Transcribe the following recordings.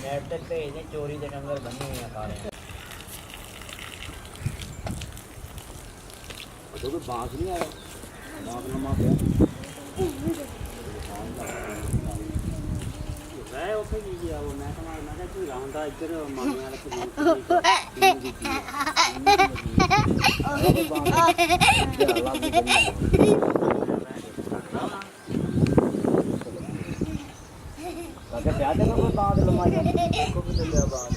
net تے بھیجنے چوری دے ڈنگر بننے ہوئے ہیں سارے تو بانس نہیں آیا بانس لما پیا رہے اوکے کی گیا وہ میں سمجھ میں کہ رہندا ادھر مانے والا اگر پیار دے کوئی بات لمائی کو بھی لیا بات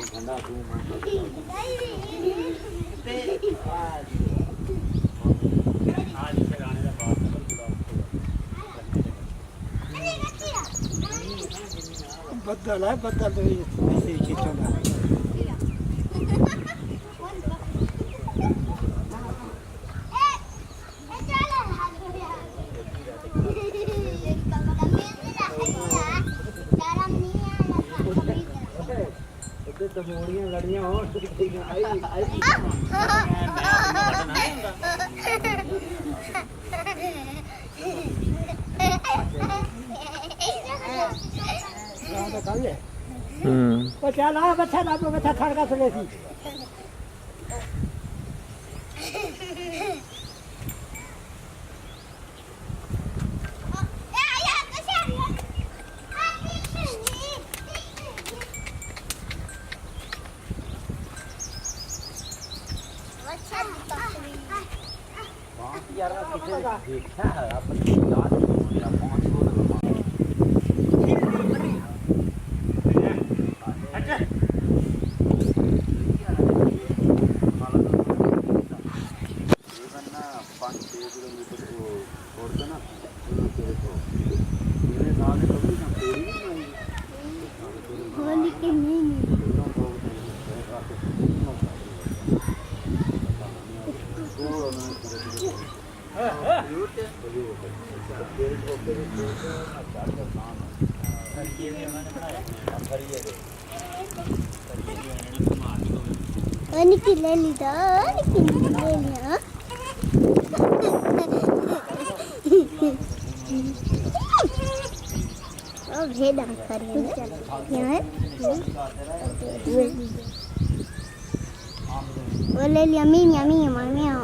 ٹھنڈا تو آج سے گانے کا بات بدل ہے بدل تو ایسے ہی چیزوں کا موڑیاں لڑیاں ہو چل آ بچہ لاپو بچہ کھڑ کا سلے تھی دیکھا ہے اپنی یاد نکی لے لی دا نکی لے لیا او بھیڑا کر یہاں وہ لے لیا میاں میاں میاں